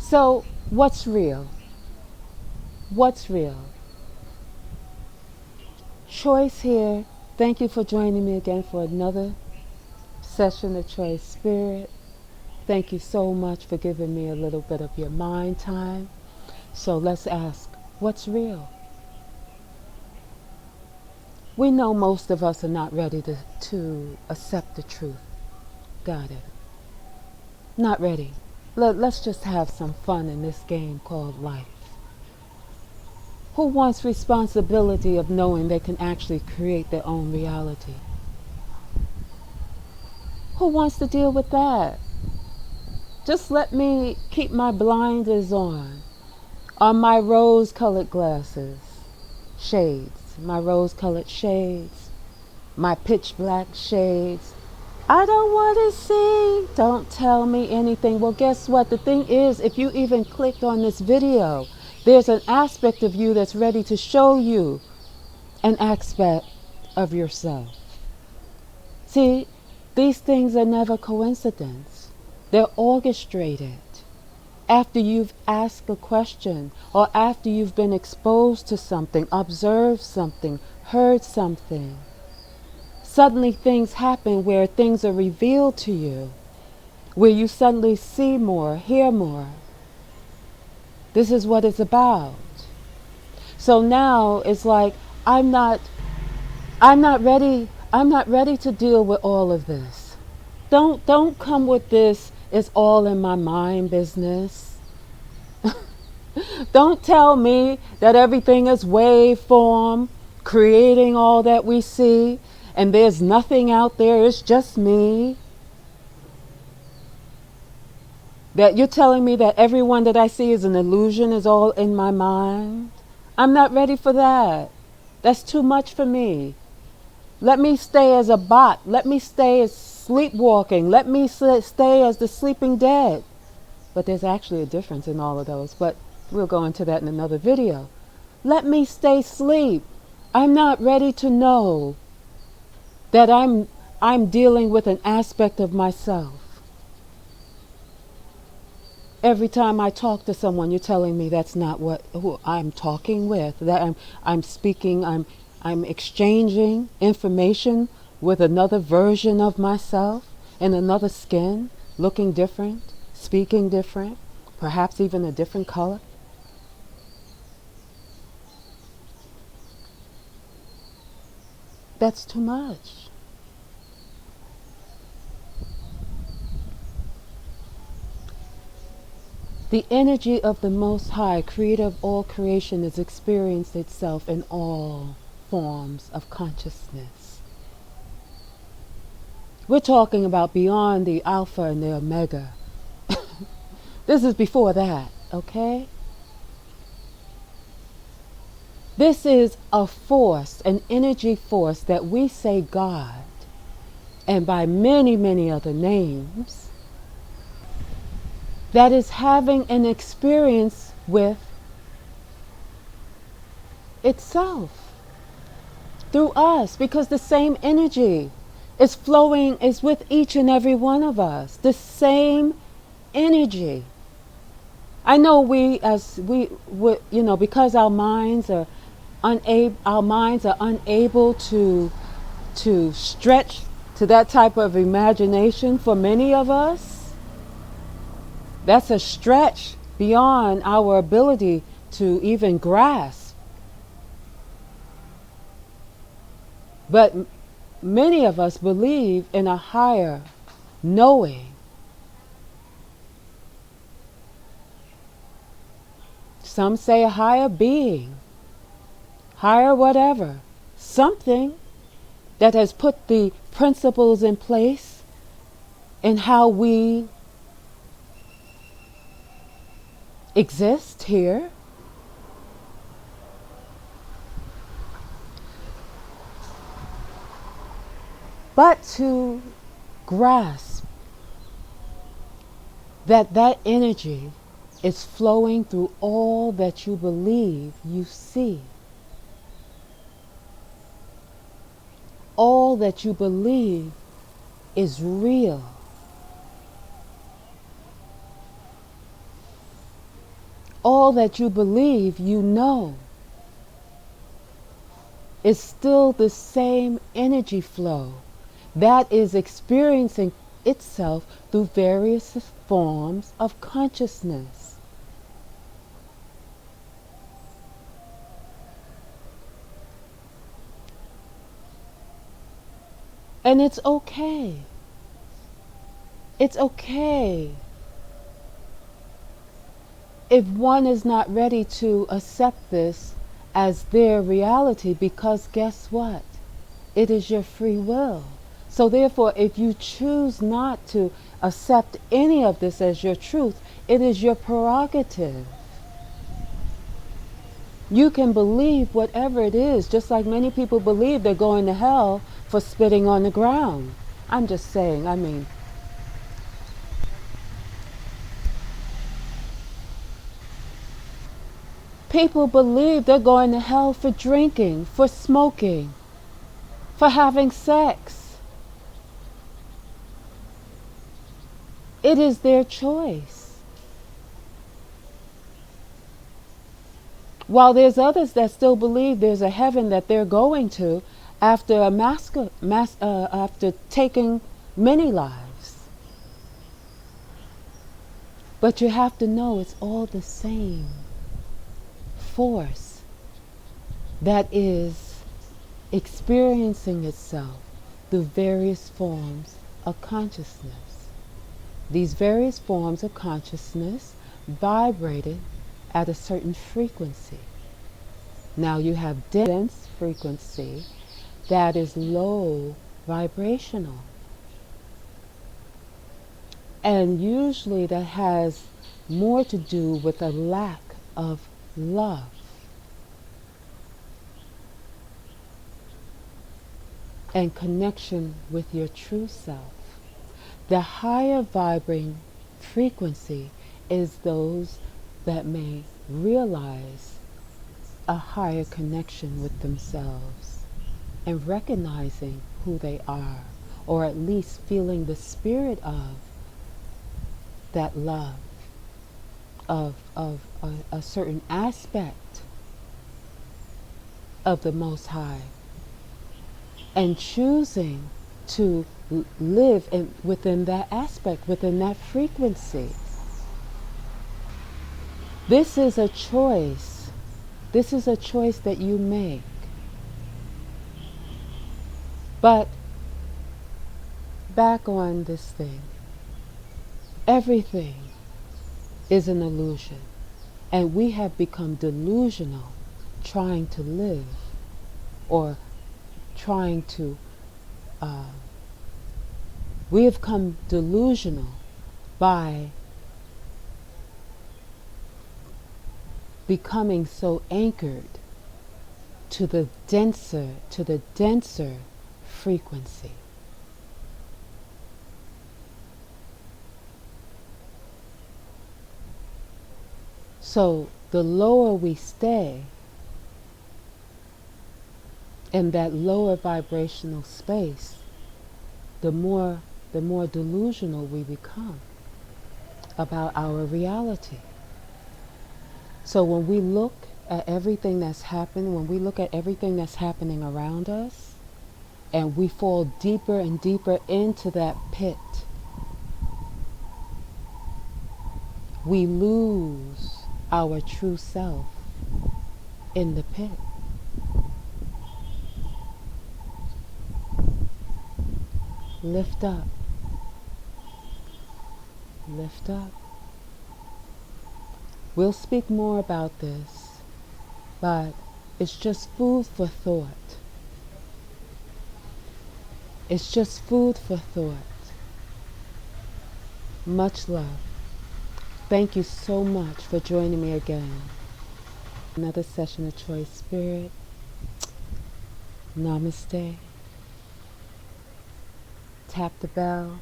So, what's real? What's real? Choice here. Thank you for joining me again for another session of Choice Spirit. Thank you so much for giving me a little bit of your mind time. So let's ask, what's real? We know most of us are not ready to accept the truth. Got it. Not ready. Let's just have some fun in this game called life. Who wants responsibility of knowing they can actually create their own reality? Who wants to deal with that? Just let me keep my blinders on my rose-colored glasses, shades, my rose-colored shades, my pitch black shades. I don't want to see. Don't tell me anything. Well, guess what? The thing is, if you even clicked on this video, there's an aspect of you that's ready to show you an aspect of yourself. See, these things are never coincidence. They're orchestrated. After you've asked a question, or after you've been exposed to something, observed something, heard something, suddenly things happen where things are revealed to you, where you suddenly see more, hear more. This is what it's about. So now it's like, I'm not ready to deal with all of this. Don't come with this, it's all in my mind business. Don't tell me that everything is waveform, creating all that we see, and there's nothing out there, it's just me. That you're telling me that everyone that I see is an illusion, is all in my mind. I'm not ready for that. That's too much for me. Let me stay as a bot. Let me stay as sleepwalking. Let me stay as the sleeping dead. But there's actually a difference in all of those. But we'll go into that in another video. Let me stay asleep. I'm not ready to know that I'm dealing with an aspect of myself. Every time I talk to someone, you're telling me that's not who I'm talking with. That I'm speaking. I'm exchanging information with another version of myself in another skin, looking different, speaking different, perhaps even a different color. That's too much. The energy of the Most High, creator of all creation, has experienced itself in all forms of consciousness. We're talking about beyond the Alpha and the Omega. This is before that, okay? This is a force, an energy force that we say God, and by many, many other names, that is having an experience with itself through us, because the same energy is flowing, is with each and every one of us. The same energy. I know because our minds are unable to stretch to that type of imagination. For many of us, that's a stretch beyond our ability to even grasp. But many of us believe in a higher knowing. Some say a higher being, higher whatever, something that has put the principles in place in how we exist here. But to grasp that energy is flowing through all that you believe you see. All that you believe is real. all that you believe you know is still the same energy flow that is experiencing itself through various forms of consciousness. And it's okay. It's okay if one is not ready to accept this as their reality, because guess what? It is your free will. So therefore, if you choose not to accept any of this as your truth, it is your prerogative. You can believe whatever it is, just like many people believe they're going to hell for spitting on the ground. I'm just saying, people believe they're going to hell for drinking, for smoking, for having sex. It is their choice. While there's others that still believe there's a heaven that they're going to after after taking many lives. But you have to know it's all the same force that is experiencing itself through various forms of consciousness. These various forms of consciousness vibrated at a certain frequency. Now you have dense frequency that is low vibrational. And usually that has more to do with a lack of love. And connection with your true self. The higher vibrating frequency is those that may realize a higher connection with themselves and recognizing who they are, or at least feeling the spirit of that love, of a certain aspect of the Most High, and choosing to live within that aspect, within that frequency. This is a choice. This is a choice that you make. But back on this thing, everything is an illusion. And we have become delusional trying to live, or trying to, we have become delusional by becoming so anchored to the denser frequency. So the lower we stay in that lower vibrational space, the more delusional we become about our reality. So when we look at everything that's happened, when we look at everything that's happening around us, and we fall deeper and deeper into that pit, we lose our true self in the pit. Lift up. Lift up. We'll speak more about this, but it's just food for thought. It's just food for thought. Much love. Thank you so much for joining me again. Another session of Choice Spirit. Namaste. Tap the bell.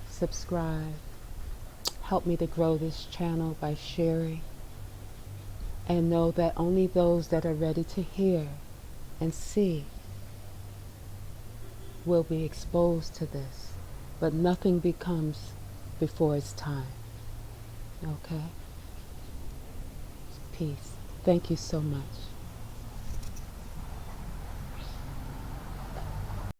Subscribe. Help me to grow this channel by sharing. And know that only those that are ready to hear and see will be exposed to this. But nothing becomes before its time. Okay? peace. Thank you so much.